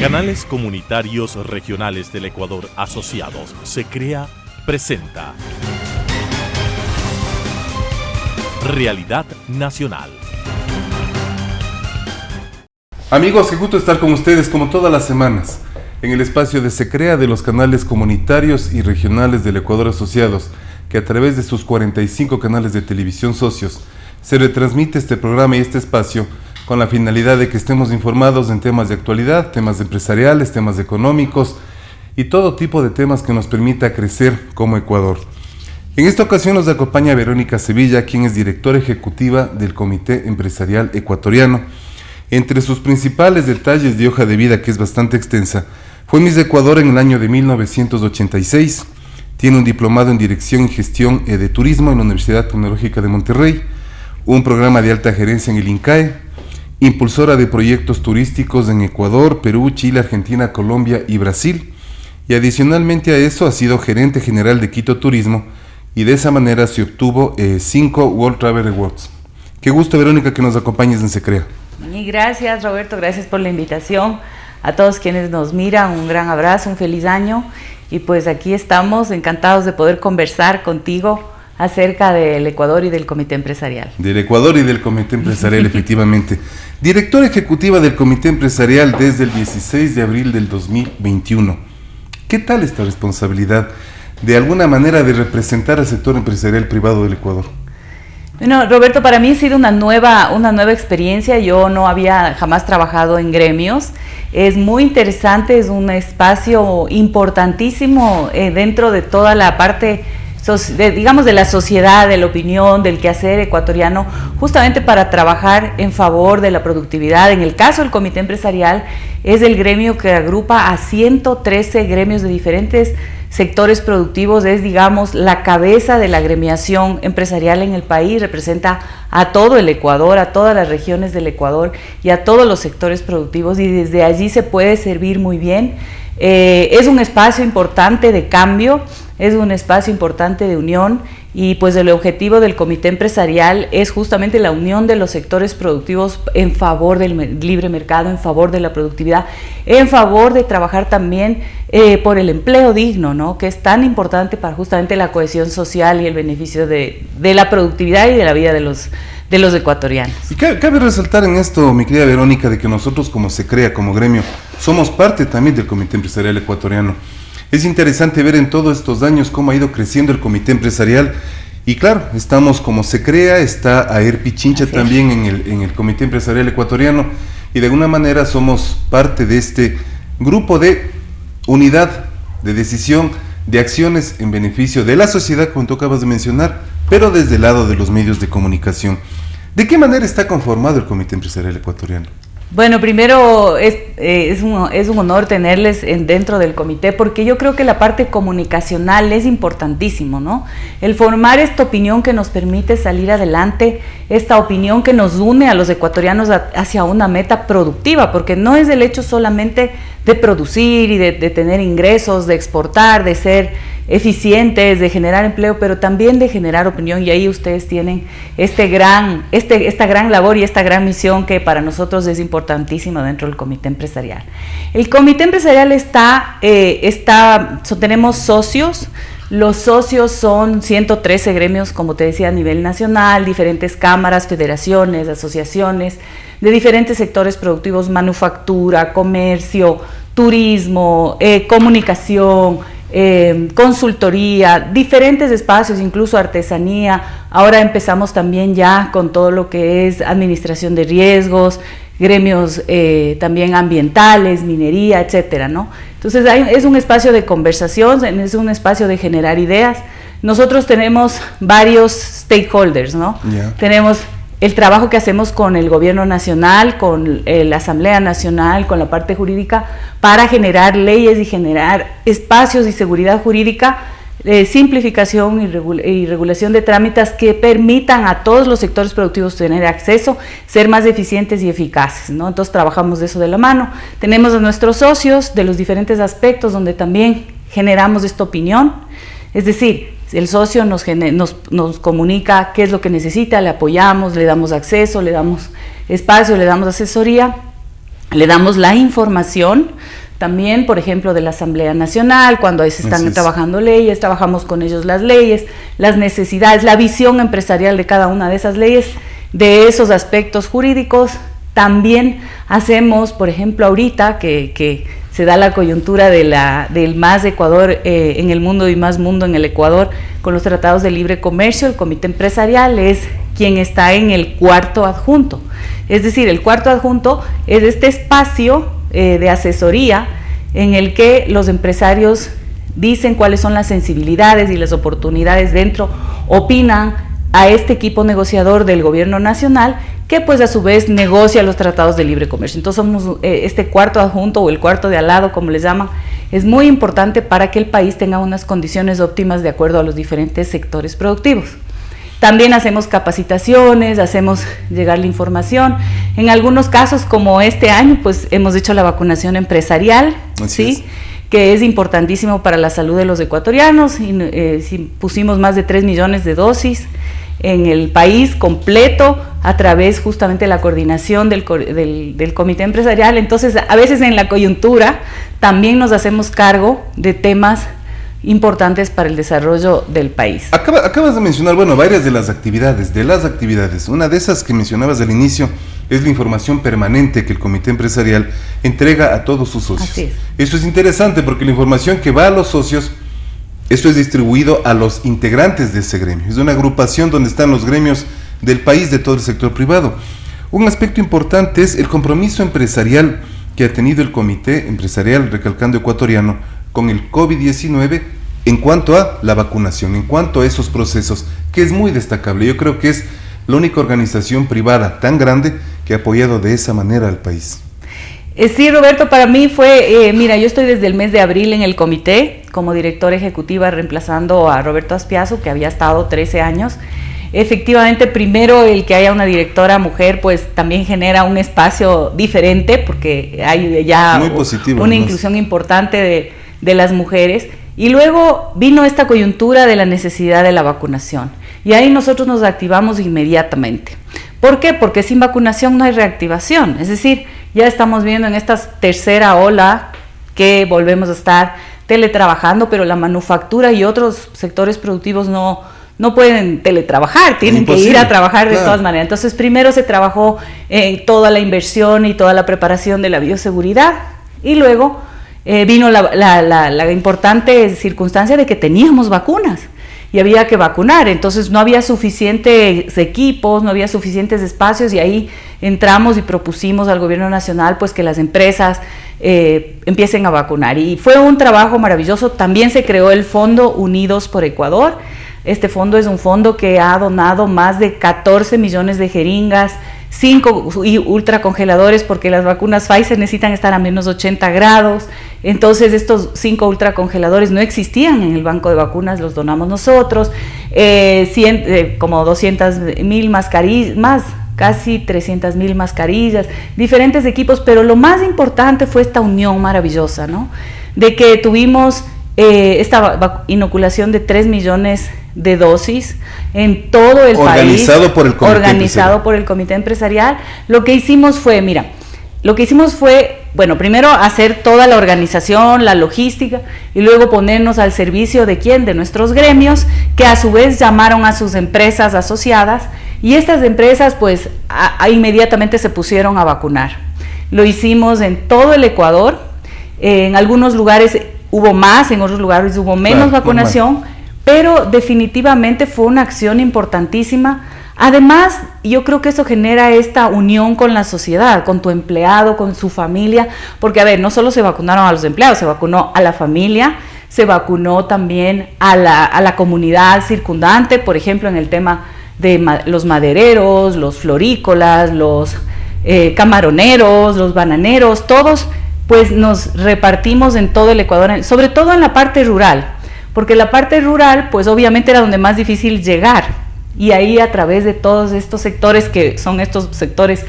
Canales Comunitarios Regionales del Ecuador Asociados, SECREA, presenta Realidad Nacional. Amigos, qué gusto estar con ustedes como todas las semanas en el espacio de SECREA de los canales comunitarios y regionales del Ecuador Asociados, que a través de sus 45 canales de televisión socios se retransmite este programa y este espacio con la finalidad de que estemos informados en temas de actualidad, temas empresariales, temas económicos y todo tipo de temas que nos permita crecer como Ecuador. En esta ocasión nos acompaña Verónica Sevilla, quien es directora ejecutiva del Comité Empresarial Ecuatoriano. Entre sus principales detalles de hoja de vida, que es bastante extensa, fue Miss Ecuador en el año de 1986, tiene un diplomado en Dirección y Gestión de Turismo en la Universidad Tecnológica de Monterrey, un programa de alta gerencia en el INCAE, impulsora de proyectos turísticos en Ecuador, Perú, Chile, Argentina, Colombia y Brasil, y adicionalmente a eso ha sido gerente general de Quito Turismo, y de esa manera se obtuvo 5 World Travel Awards. Qué gusto, Verónica, que nos acompañes en SECREA. Y gracias, Roberto, gracias por la invitación. A todos quienes nos miran, un gran abrazo, un feliz año. Y pues aquí estamos encantados de poder conversar contigo acerca del Ecuador y del Comité Empresarial. Del Ecuador y del Comité Empresarial, efectivamente. Directora ejecutiva del Comité Empresarial desde el 16 de abril del 2021. ¿Qué tal esta responsabilidad, de alguna manera, de representar al sector empresarial privado del Ecuador? Bueno, Roberto, para mí ha sido una nueva experiencia. Yo no había jamás trabajado en gremios. Es muy interesante, es un espacio importantísimo dentro de toda la parte, digamos, de la sociedad, de la opinión, del quehacer ecuatoriano, justamente para trabajar en favor de la productividad. En el caso del Comité Empresarial, es el gremio que agrupa a 113 gremios de diferentes sectores productivos, es, digamos, la cabeza de la agremiación empresarial en el país, representa a todo el Ecuador, a todas las regiones del Ecuador y a todos los sectores productivos, y desde allí se puede servir muy bien. Es un espacio importante de cambio, es un espacio importante de unión, y pues el objetivo del Comité Empresarial es justamente la unión de los sectores productivos en favor del libre mercado, en favor de la productividad, en favor de trabajar también por el empleo digno, ¿no?, que es tan importante para justamente la cohesión social y el beneficio de la productividad y de la vida de los ecuatorianos. Y cabe resaltar en esto, mi querida Verónica, de que nosotros como SECREA, como gremio, somos parte también del Comité Empresarial Ecuatoriano. Es interesante ver en todos estos años cómo ha ido creciendo el Comité Empresarial, y claro, estamos como SECREA, está AER Pichincha también en el Comité Empresarial Ecuatoriano, y de alguna manera somos parte de este grupo de unidad, de decisión, de acciones en beneficio de la sociedad, como tú acabas de mencionar, pero desde el lado de los medios de comunicación. ¿De qué manera está conformado el Comité Empresarial Ecuatoriano? Bueno, primero es un honor tenerles dentro del comité, porque yo creo que la parte comunicacional es importantísimo, ¿no? El formar esta opinión que nos permite salir adelante, esta opinión que nos une a los ecuatorianos hacia una meta productiva, porque no es el hecho solamente de producir y de tener ingresos, de exportar, de ser eficientes, de generar empleo, pero también de generar opinión, y ahí ustedes tienen esta gran labor y esta gran misión que para nosotros es importantísima dentro del Comité Empresarial. El Comité Empresarial tenemos socios. Los socios son 113 gremios, como te decía, a nivel nacional, diferentes cámaras, federaciones, asociaciones de diferentes sectores productivos: manufactura, comercio, turismo, comunicación, consultoría, diferentes espacios, incluso artesanía. Ahora empezamos también ya con todo lo que es administración de riesgos, gremios también ambientales, minería, etcétera, ¿no? Entonces es un espacio de conversación, es un espacio de generar ideas. Nosotros tenemos varios stakeholders, ¿no? Yeah. Tenemos el trabajo que hacemos con el gobierno nacional, con la Asamblea Nacional, con la parte jurídica, para generar leyes y generar espacios y seguridad jurídica, simplificación y regulación de trámites que permitan a todos los sectores productivos tener acceso, ser más eficientes y eficaces, ¿no? Entonces trabajamos de eso de la mano. Tenemos a nuestros socios de los diferentes aspectos donde también generamos esta opinión, es decir, el socio nos comunica qué es lo que necesita, le apoyamos, le damos acceso, le damos espacio, le damos asesoría, le damos la información también, por ejemplo, de la Asamblea Nacional, cuando se están trabajando leyes, trabajamos con ellos las leyes, las necesidades, la visión empresarial de cada una de esas leyes, de esos aspectos jurídicos. También hacemos, por ejemplo, ahorita que se da la coyuntura del Más Ecuador en el mundo y Más Mundo en el Ecuador, con los tratados de libre comercio, el comité empresarial es quien está en el cuarto adjunto. Es decir, el cuarto adjunto es este espacio de asesoría en el que los empresarios dicen cuáles son las sensibilidades y las oportunidades dentro, opinan a este equipo negociador del gobierno nacional, que pues a su vez negocia los tratados de libre comercio. Entonces somos este cuarto adjunto o el cuarto de al lado, como les llaman, es muy importante para que el país tenga unas condiciones óptimas de acuerdo a los diferentes sectores productivos. También hacemos capacitaciones, hacemos llegar la información. En algunos casos, como este año, pues hemos hecho la vacunación empresarial, ¿sí? Que es importantísimo para la salud de los ecuatorianos. Y, pusimos más de 3 millones de dosis en el país completo a través justamente de la coordinación del comité empresarial. Entonces, a veces en la coyuntura también nos hacemos cargo de temas importantes para el desarrollo del país. Acabas de mencionar, bueno, varias de las actividades. Una de esas que mencionabas al inicio es la información permanente que el comité empresarial entrega a todos sus socios. Así es. Eso es interesante porque la información que va a los socios, esto es distribuido a los integrantes de ese gremio. Es una agrupación donde están los gremios del país, de todo el sector privado. Un aspecto importante es el compromiso empresarial que ha tenido el comité empresarial, recalcando ecuatoriano, con el COVID-19 en cuanto a la vacunación, en cuanto a esos procesos, que es muy destacable. Yo creo que es la única organización privada tan grande que ha apoyado de esa manera al país. Sí, Roberto, para mí fue, mira, yo estoy desde el mes de abril en el comité como directora ejecutiva reemplazando a Roberto Aspiazu, que había estado 13 años. Efectivamente, primero el que haya una directora mujer pues también genera un espacio diferente porque hay ya una inclusión importante de las mujeres, y luego vino esta coyuntura de la necesidad de la vacunación y ahí nosotros nos activamos inmediatamente. ¿Por qué? Porque sin vacunación no hay reactivación, es decir, ya estamos viendo en esta tercera ola que volvemos a estar teletrabajando, pero la manufactura y otros sectores productivos no pueden teletrabajar, tienen que ir a trabajar de todas maneras. Entonces primero se trabajó en toda la inversión y toda la preparación de la bioseguridad y luego vino la importante circunstancia de que teníamos vacunas y había que vacunar, entonces no había suficientes equipos, no había suficientes espacios y ahí entramos y propusimos al gobierno nacional pues que las empresas empiecen a vacunar y fue un trabajo maravilloso. También se creó el Fondo Unidos por Ecuador. Este fondo es un fondo que ha donado más de 14 millones de jeringas, 5 ultracongeladores porque las vacunas Pfizer necesitan estar a menos 80 grados, entonces estos 5 ultracongeladores no existían en el banco de vacunas, los donamos nosotros, como 200,000 mascarillas, casi 300,000 mascarillas, diferentes equipos, pero lo más importante fue esta unión maravillosa, ¿no? De que tuvimos esta inoculación de 3 millones de dosis en todo el país, organizado por el comité empresarial. Lo que hicimos fue, bueno, primero hacer toda la organización, la logística, y luego ponernos al servicio de ¿quién? De nuestros gremios, que a su vez llamaron a sus empresas asociadas, y estas empresas pues inmediatamente se pusieron a vacunar. Lo hicimos en todo el Ecuador, en algunos lugares hubo más, en otros lugares hubo menos vacunación, pero definitivamente fue una acción importantísima. Además, yo creo que eso genera esta unión con la sociedad, con tu empleado, con su familia, porque a ver, no solo se vacunaron a los empleados, se vacunó a la familia, se vacunó también a la comunidad circundante, por ejemplo, en el tema de los madereros, los florícolas, los camaroneros, los bananeros, todos pues nos repartimos en todo el Ecuador, sobre todo en la parte rural, porque la parte rural pues obviamente era donde más difícil llegar, y ahí a través de todos estos sectores que son estos sectores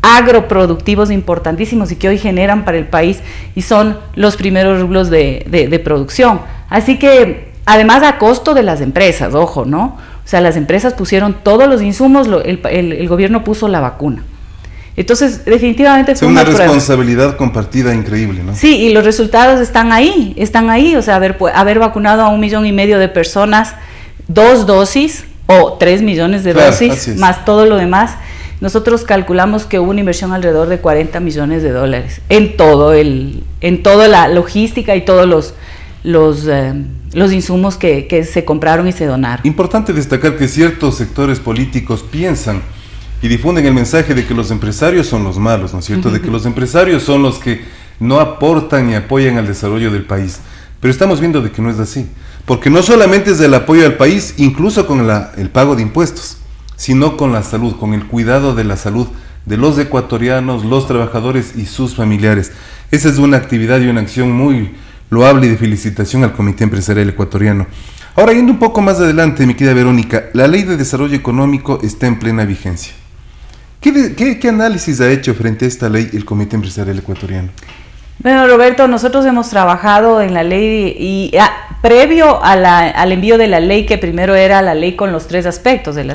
agroproductivos importantísimos y que hoy generan para el país y son los primeros rublos de producción. Así que además a costo de las empresas, ojo, ¿no? O sea, las empresas pusieron todos los insumos, el gobierno puso la vacuna. Entonces, definitivamente fue una prueba. Responsabilidad compartida increíble, ¿no? Sí, y los resultados están ahí, o sea, haber vacunado a 1,5 millones de personas, 2 dosis o 3 millones de dosis, más todo lo demás. Nosotros calculamos que hubo una inversión alrededor de $40 millones en toda la logística y todos los insumos que se compraron y se donaron. Importante destacar que ciertos sectores políticos piensan y difunden el mensaje de que los empresarios son los malos, ¿no es cierto? De que los empresarios son los que no aportan ni apoyan al desarrollo del país. Pero estamos viendo de que no es así. Porque no solamente es el apoyo al país, incluso con el pago de impuestos, sino con la salud, con el cuidado de la salud de los ecuatorianos, los trabajadores y sus familiares. Esa es una actividad y una acción muy loable y de felicitación al Comité Empresarial Ecuatoriano. Ahora, yendo un poco más adelante, mi querida Verónica, la Ley de Desarrollo Económico está en plena vigencia. ¿Qué análisis ha hecho frente a esta ley el Comité Empresarial Ecuatoriano? Bueno, Roberto, nosotros hemos trabajado en la ley y previo al envío de la ley, que primero era la ley con los 3 aspectos, el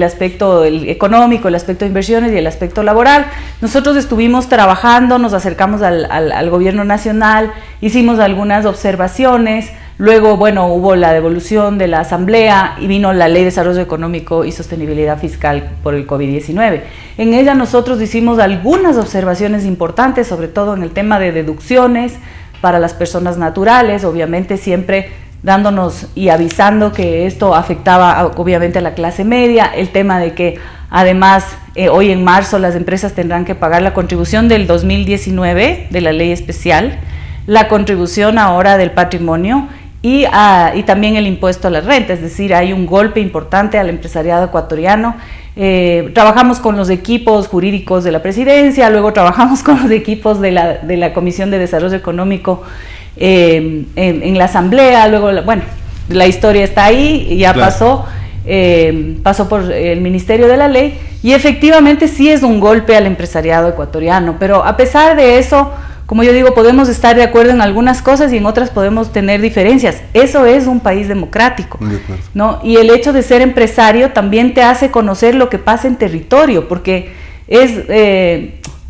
aspecto económico, el aspecto de inversiones y el aspecto laboral. Nosotros estuvimos trabajando, nos acercamos al gobierno nacional, hicimos algunas observaciones. Luego, bueno, hubo la devolución de la Asamblea y vino la Ley de Desarrollo Económico y Sostenibilidad Fiscal por el COVID-19. En ella nosotros hicimos algunas observaciones importantes, sobre todo en el tema de deducciones para las personas naturales, obviamente siempre dándonos y avisando que esto afectaba obviamente a la clase media, el tema de que además hoy en marzo las empresas tendrán que pagar la contribución del 2019 de la ley especial, la contribución ahora del patrimonio y también el impuesto a la renta, es decir, hay un golpe importante al empresariado ecuatoriano. Trabajamos con los equipos jurídicos de la presidencia, luego trabajamos con los equipos de la Comisión de Desarrollo Económico en la Asamblea, luego, la historia está ahí, ya claro. Pasó por el Ministerio de la Ley y efectivamente sí es un golpe al empresariado ecuatoriano, pero a pesar de eso, como yo digo, podemos estar de acuerdo en algunas cosas y en otras podemos tener diferencias. Eso es un país democrático, ¿no? Y el hecho de ser empresario también te hace conocer lo que pasa en territorio, porque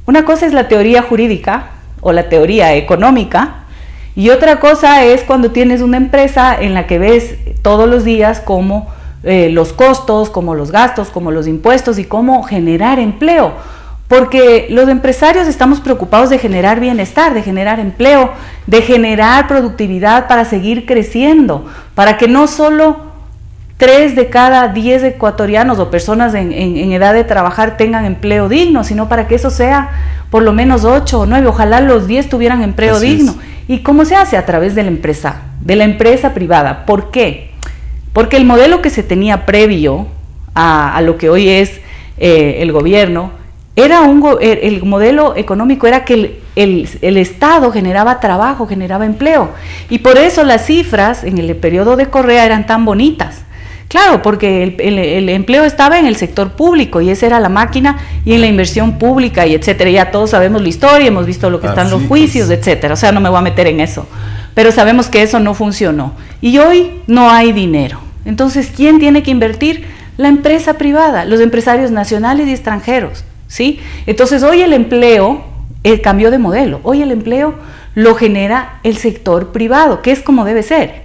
una cosa es la teoría jurídica o la teoría económica, y otra cosa es cuando tienes una empresa en la que ves todos los días cómo los costos, como los gastos, como los impuestos y cómo generar empleo. Porque los empresarios estamos preocupados de generar bienestar, de generar empleo, de generar productividad para seguir creciendo, para que no solo 3 de cada 10 ecuatorianos o personas en edad de trabajar tengan empleo digno, sino para que eso sea por lo menos 8 o 9, ojalá los 10 tuvieran empleo Así digno. Es. ¿Y cómo se hace? A través de la empresa privada. ¿Por qué? Porque el modelo que se tenía previo a lo que hoy es el gobierno, el modelo económico era que el Estado generaba trabajo, generaba empleo, y por eso las cifras en el periodo de Correa eran tan bonitas. Claro, porque el empleo estaba en el sector público y esa era la máquina, y en la inversión pública y etcétera. Ya todos sabemos la historia, hemos visto lo que están los juicios, etcétera. O sea, no me voy a meter en eso, pero sabemos que eso no funcionó y hoy no hay dinero. Entonces, ¿quién tiene que invertir? La empresa privada, los empresarios nacionales y extranjeros. ¿Sí? Entonces hoy el empleo cambió de modelo, hoy el empleo lo genera el sector privado, que es como debe ser.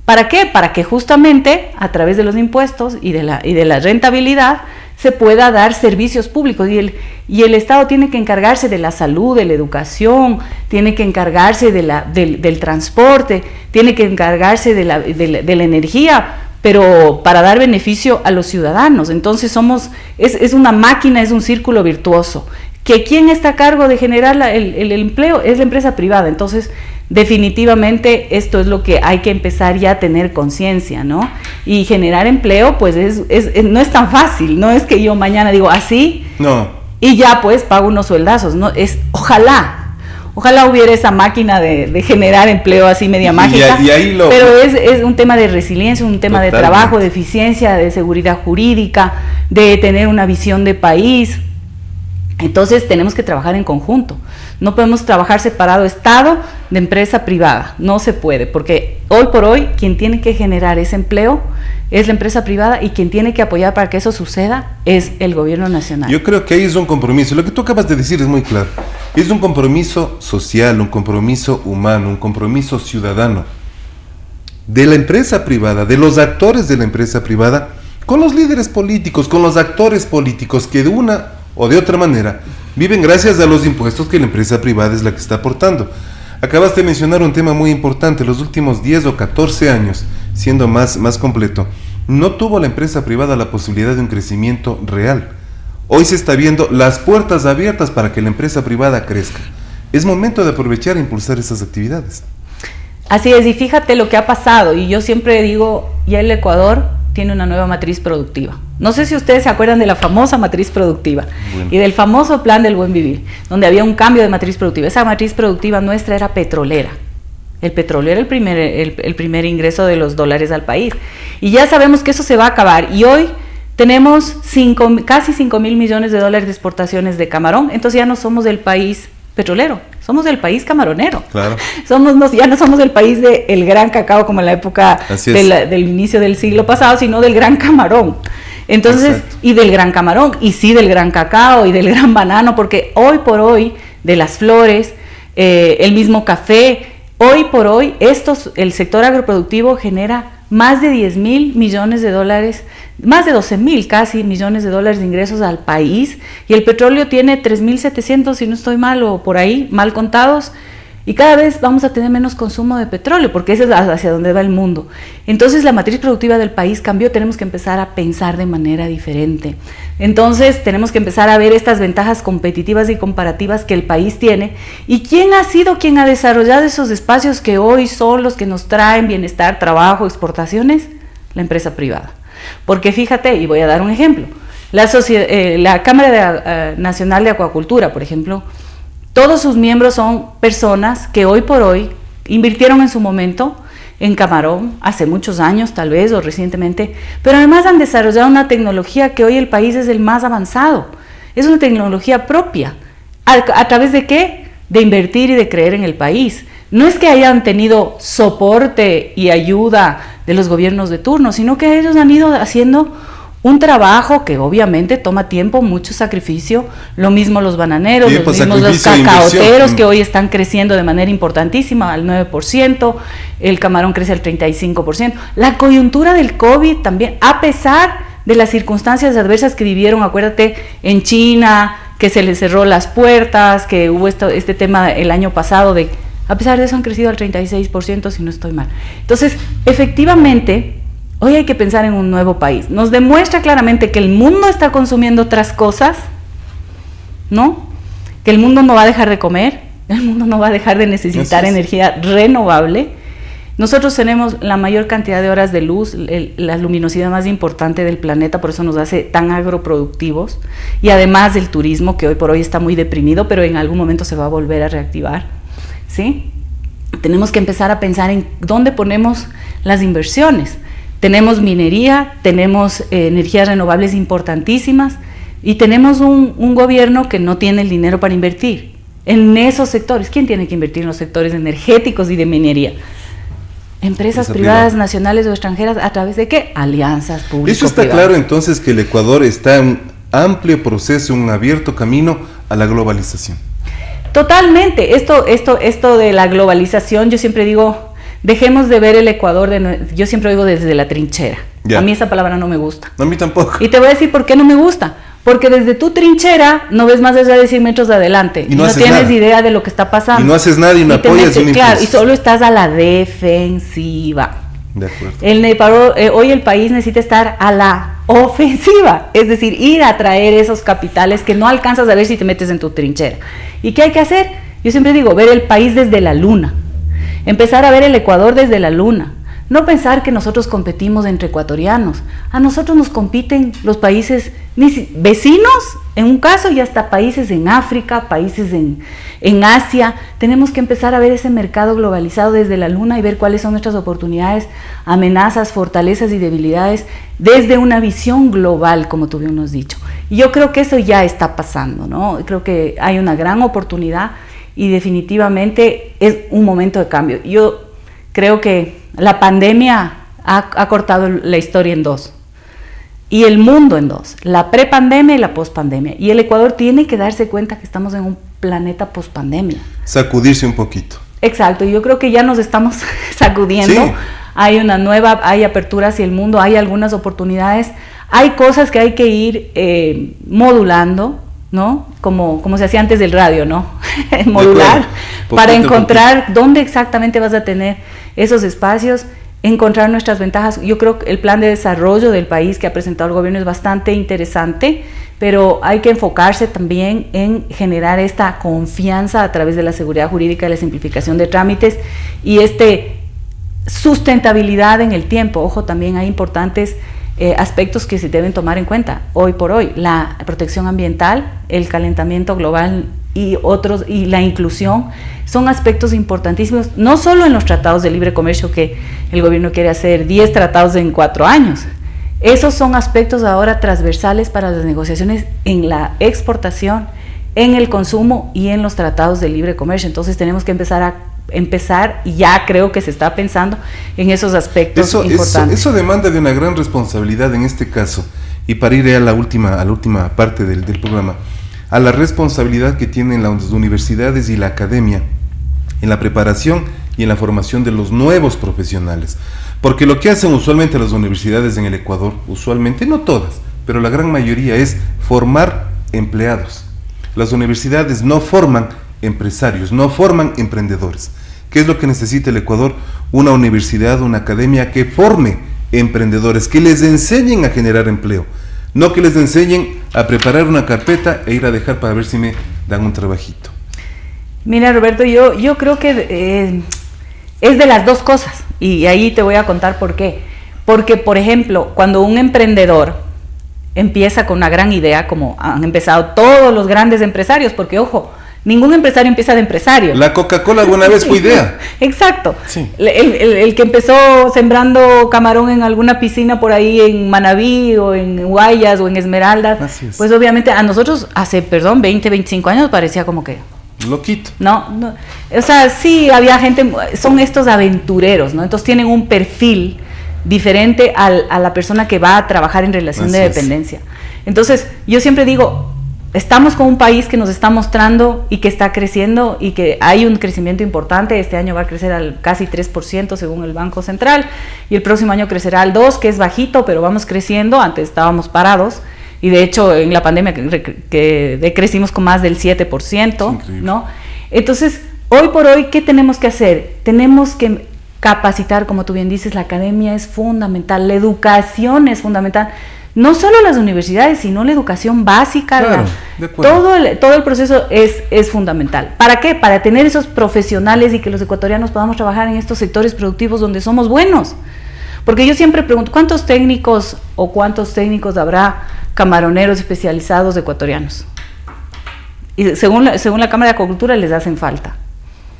¿Para qué? Para que justamente a través de los impuestos y de la rentabilidad se pueda dar servicios públicos y el Estado tiene que encargarse de la salud, de la educación, tiene que encargarse del transporte, tiene que encargarse de la energía, pero para dar beneficio a los ciudadanos. Entonces es una máquina, es un círculo virtuoso, que quien está a cargo de generar el empleo es la empresa privada. Entonces definitivamente esto es lo que hay que empezar ya a tener conciencia, ¿no? Y generar empleo pues no es tan fácil, no es que yo mañana digo así y ya pues pago unos sueldazos, ¿no? Ojalá hubiera esa máquina de generar empleo así media mágica, pero es un tema de resiliencia, un tema Totalmente. De trabajo, de eficiencia, de seguridad jurídica, de tener una visión de país. Entonces tenemos que trabajar en conjunto, no podemos trabajar separado Estado, de empresa privada, no se puede, porque hoy por hoy quien tiene que generar ese empleo es la empresa privada y quien tiene que apoyar para que eso suceda es el gobierno nacional. Yo creo que ahí es un compromiso, lo que tú acabas de decir es muy claro, es un compromiso social, un compromiso humano, un compromiso ciudadano de la empresa privada, de los actores de la empresa privada, con los líderes políticos, con los actores políticos que de una o de otra manera viven gracias a los impuestos que la empresa privada es la que está aportando. Acabas de mencionar un tema muy importante, los últimos 10 o 14 años, siendo más completo, no tuvo la empresa privada la posibilidad de un crecimiento real. Hoy se está viendo las puertas abiertas para que la empresa privada crezca. Es momento de aprovechar e impulsar esas actividades. Así es, y fíjate lo que ha pasado, y yo siempre digo, ya el Ecuador tiene una nueva matriz productiva. No sé si ustedes se acuerdan de la famosa matriz productiva y del famoso plan del buen vivir, donde había un cambio de matriz productiva. Esa matriz productiva nuestra era petrolera. El petróleo era el primer ingreso de los dólares al país. Y ya sabemos que eso se va a acabar. Y hoy tenemos casi 5.000 millones de dólares de exportaciones de camarón. Entonces ya no somos el país petrolero, somos del país camaronero. Claro. Ya no somos el país del gran cacao como en la época del inicio del siglo pasado, sino del gran camarón. Entonces, exacto. Y del gran camarón, y sí del gran cacao y del gran banano, porque hoy por hoy, de las flores, el mismo café, hoy por hoy, el sector agroproductivo genera más de 10.000 millones de dólares, más de 12.000 casi millones de dólares de ingresos al país, y el petróleo tiene 3.700, si no estoy mal, o por ahí, mal contados, y cada vez vamos a tener menos consumo de petróleo, porque ese es hacia donde va el mundo. Entonces la matriz productiva del país cambió, tenemos que empezar a pensar de manera diferente. Entonces tenemos que empezar a ver estas ventajas competitivas y comparativas que el país tiene, y quién ha sido quien ha desarrollado esos espacios que hoy son los que nos traen bienestar, trabajo, exportaciones, la empresa privada. Porque fíjate, y voy a dar un ejemplo, la Cámara Nacional de Acuacultura, por ejemplo, todos sus miembros son personas que hoy por hoy invirtieron en su momento en camarón, hace muchos años tal vez, o recientemente, pero además han desarrollado una tecnología que hoy el país es el más avanzado. Es una tecnología propia. ¿A través de qué? De invertir y de creer en el país. No es que hayan tenido soporte y ayuda de los gobiernos de turno, sino que ellos han ido haciendo un trabajo que obviamente toma tiempo, mucho sacrificio, lo mismo los bananeros, tiempo, los mismos los cacaoteros que hoy están creciendo de manera importantísima al 9%, el camarón crece al 35%, la coyuntura del COVID también, a pesar de las circunstancias adversas que vivieron, acuérdate, en China, que se les cerró las puertas, que hubo este tema el año pasado, a pesar de eso han crecido al 36%, si no estoy mal. Entonces, efectivamente, hoy hay que pensar en un nuevo país. Nos demuestra claramente que el mundo está consumiendo otras cosas, ¿no? Que el mundo no va a dejar de comer, el mundo no va a dejar de necesitar energía renovable. Nosotros tenemos la mayor cantidad de horas de luz, la luminosidad más importante del planeta, por eso nos hace tan agroproductivos, y además del turismo, que hoy por hoy está muy deprimido, pero en algún momento se va a volver a reactivar, ¿sí? Tenemos que empezar a pensar en dónde ponemos las inversiones. Tenemos minería, tenemos energías renovables importantísimas, y tenemos un gobierno que no tiene el dinero para invertir en esos sectores. ¿Quién tiene que invertir en los sectores energéticos y de minería? Empresas privadas, nacionales o extranjeras, ¿a través de qué? Alianzas públicas. Eso está claro entonces, que el Ecuador está en un amplio proceso, un abierto camino a la globalización. Totalmente. Esto de la globalización, yo siempre digo, dejemos de ver el Ecuador, yo siempre digo desde la trinchera. Ya. A mí esa palabra no me gusta. A mí tampoco. Y te voy a decir por qué no me gusta. Porque desde tu trinchera no ves más allá de 100 metros adelante. Y no tienes idea de lo que está pasando. Y no haces nada y no apoyas. Claro, y solo estás a la defensiva. De acuerdo. Hoy el país necesita estar a la ofensiva. Es decir, ir a traer esos capitales que no alcanzas a ver si te metes en tu trinchera. ¿Y qué hay que hacer? Yo siempre digo, ver el país desde la luna. Empezar a ver el Ecuador desde la luna. No pensar que nosotros competimos entre ecuatorianos. A nosotros nos compiten los países vecinos, en un caso, y hasta países en África, países en Asia. Tenemos que empezar a ver ese mercado globalizado desde la luna y ver cuáles son nuestras oportunidades, amenazas, fortalezas y debilidades desde una visión global, como tú bien nos has dicho. Y yo creo que eso ya está pasando, ¿no? Creo que hay una gran oportunidad. y definitivamente es un momento de cambio. Yo creo que la pandemia ha cortado la historia en dos y el mundo en dos, la prepandemia y la pospandemia, y el Ecuador tiene que darse cuenta que estamos en un planeta pospandemia. Sacudirse un poquito. Exacto, yo creo que ya nos estamos sacudiendo. Sí. Hay apertura hacia el mundo, hay algunas oportunidades, hay cosas que hay que ir modulando, ¿no? Como se hacía antes del radio, ¿no? Modular, para encontrar dónde exactamente vas a tener esos espacios, encontrar nuestras ventajas. Yo creo que el plan de desarrollo del país que ha presentado el gobierno es bastante interesante, pero hay que enfocarse también en generar esta confianza a través de la seguridad jurídica y la simplificación de trámites y sustentabilidad en el tiempo. Ojo, también hay importantes aspectos que se deben tomar en cuenta hoy por hoy: la protección ambiental, el calentamiento global y otros, y la inclusión, son aspectos importantísimos, no solo en los tratados de libre comercio, que el gobierno quiere hacer 10 tratados en 4 años. Esos son aspectos ahora transversales para las negociaciones en la exportación, en el consumo y en los tratados de libre comercio. Entonces tenemos que empezar, y ya creo que se está pensando en esos aspectos importantes. Eso demanda de una gran responsabilidad en este caso, y para ir a la última parte del programa, a la responsabilidad que tienen las universidades y la academia en la preparación y en la formación de los nuevos profesionales. Porque lo que hacen usualmente las universidades en el Ecuador, usualmente, no todas, pero la gran mayoría, es formar empleados. Las universidades no forman empresarios, no forman emprendedores. ¿Qué es lo que necesita el Ecuador? Una universidad, una academia que forme emprendedores, que les enseñen a generar empleo, no que les enseñen a preparar una carpeta e ir a dejar para ver si me dan un trabajito. Mira, Roberto, yo creo que es de las dos cosas, y ahí te voy a contar por qué. Porque, por ejemplo, cuando un emprendedor empieza con una gran idea, como han empezado todos los grandes empresarios, porque ojo, ningún empresario empieza de empresario. La Coca-Cola alguna vez fue idea. Exacto. Sí. El que empezó sembrando camarón en alguna piscina por ahí en Manabí o en Guayas o en Esmeraldas, pues obviamente a nosotros hace, 20, 25 años parecía como que... loquito. No, o sea, sí había gente, son estos aventureros, ¿no? Entonces tienen un perfil diferente a la persona que va a trabajar en relación de dependencia. Entonces, yo siempre digo, estamos con un país que nos está mostrando y que está creciendo y que hay un crecimiento importante. Este año va a crecer al casi 3% según el Banco Central, y el próximo año crecerá al 2%, que es bajito, pero vamos creciendo. Antes estábamos parados y de hecho en la pandemia que decrecimos con más del 7%, ¿no? Entonces, hoy por hoy, ¿qué tenemos que hacer? Tenemos que capacitar, como tú bien dices, la academia es fundamental, la educación es fundamental. No solo las universidades, sino la educación básica, claro, todo el proceso es fundamental. ¿Para qué? Para tener esos profesionales y que los ecuatorianos podamos trabajar en estos sectores productivos donde somos buenos. Porque yo siempre pregunto, ¿cuántos técnicos habrá camaroneros especializados ecuatorianos? Y según la Cámara de Acuacultura les hacen falta.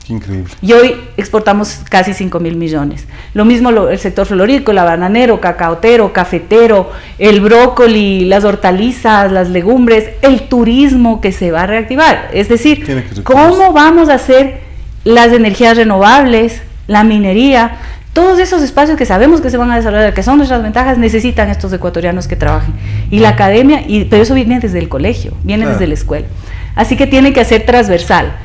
Qué increíble. Y hoy exportamos casi 5.000 millones. Lo mismo el sector florícola, la bananero, cacaotero, cafetero, el brócoli, las hortalizas, las legumbres, el turismo que se va a reactivar. Es decir, ¿cómo vamos a hacer las energías renovables, la minería? Todos esos espacios que sabemos que se van a desarrollar, que son nuestras ventajas, necesitan estos ecuatorianos que trabajen. Y la academia, pero eso viene desde el colegio, viene desde la escuela. Así que tiene que ser transversal.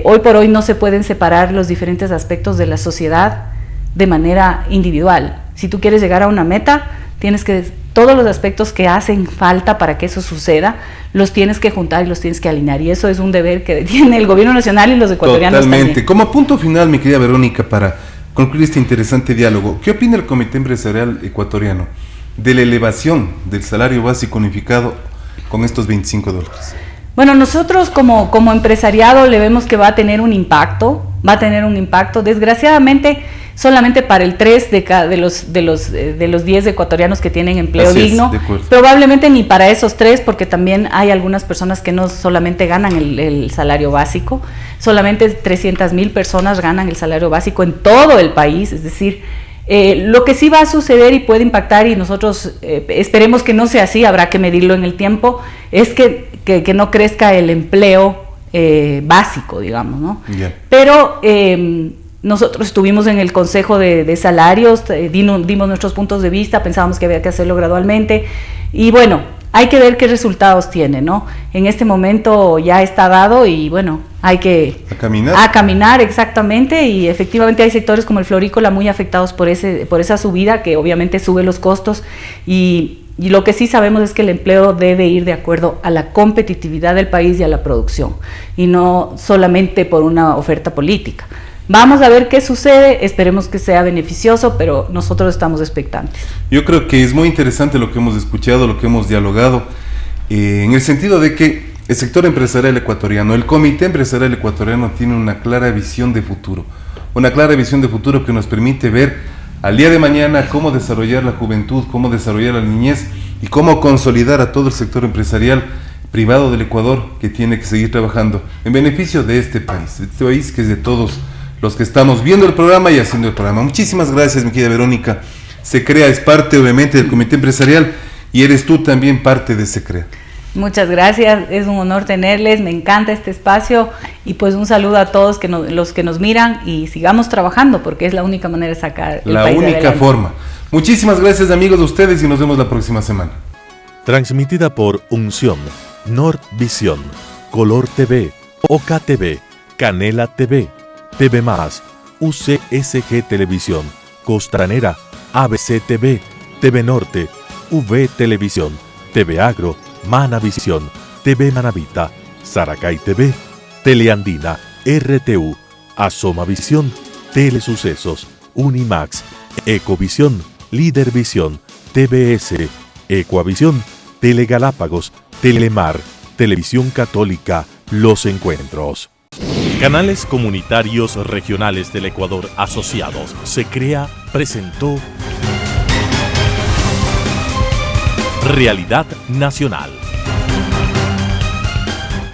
Hoy por hoy no se pueden separar los diferentes aspectos de la sociedad de manera individual. Si tú quieres llegar a una meta, todos los aspectos que hacen falta para que eso suceda, los tienes que juntar y los tienes que alinear. Y eso es un deber que tiene el gobierno nacional y los ecuatorianos Totalmente. También. Como punto final, mi querida Verónica, para concluir este interesante diálogo, ¿qué opina el Comité Empresarial Ecuatoriano de la elevación del salario básico unificado con estos $25? Bueno, nosotros como empresariado le vemos que va a tener un impacto, desgraciadamente solamente para el 3 de los 10 ecuatorianos que tienen empleo digno, probablemente ni para esos 3, porque también hay algunas personas que no solamente ganan el salario básico, solamente 300,000 personas ganan el salario básico en todo el país. Es decir, lo que sí va a suceder y puede impactar, y nosotros esperemos que no sea así, habrá que medirlo en el tiempo, es que no crezca el empleo básico, digamos, ¿no? Yeah. Pero nosotros estuvimos en el Consejo de Salarios, dimos nuestros puntos de vista, pensábamos que había que hacerlo gradualmente y bueno, hay que ver qué resultados tiene, ¿no? En este momento ya está dado y bueno, hay que caminar exactamente, y efectivamente hay sectores como el florícola muy afectados por esa subida que obviamente sube los costos y lo que sí sabemos es que el empleo debe ir de acuerdo a la competitividad del país y a la producción, y no solamente por una oferta política. Vamos a ver qué sucede, esperemos que sea beneficioso, pero nosotros estamos expectantes. Yo creo que es muy interesante lo que hemos escuchado, lo que hemos dialogado, en el sentido de que el sector empresarial ecuatoriano, el Comité Empresarial Ecuatoriano tiene una clara visión de futuro que nos permite ver al día de mañana cómo desarrollar la juventud, cómo desarrollar la niñez y cómo consolidar a todo el sector empresarial privado del Ecuador, que tiene que seguir trabajando en beneficio de este país que es de todos los que estamos viendo el programa y haciendo el programa. Muchísimas gracias, mi querida Verónica. SECREA es parte obviamente del Comité Empresarial y eres tú también parte de SECREA. Muchas gracias, es un honor tenerles, me encanta este espacio y pues un saludo a todos los que nos miran y sigamos trabajando porque es la única manera de sacar el país adelante. La única forma. Muchísimas gracias, amigos, de ustedes, y nos vemos la próxima semana. Transmitida por Unción, Nord Visión, Color TV, Oca TV, Canela TV, TV+, UCSG Televisión, Costranera, ABC TV, TV Norte, V Televisión, TV Agro, Manavisión, TV Manavita, Saracay TV, Teleandina, RTU, Asomavisión, Telesucesos, Unimax, Ecovisión, Lidervisión, TBS, Ecuavisión, Telegalápagos, Telemar, Televisión Católica, Los Encuentros. Canales Comunitarios Regionales del Ecuador Asociados, SECREA, presentó Realidad Nacional.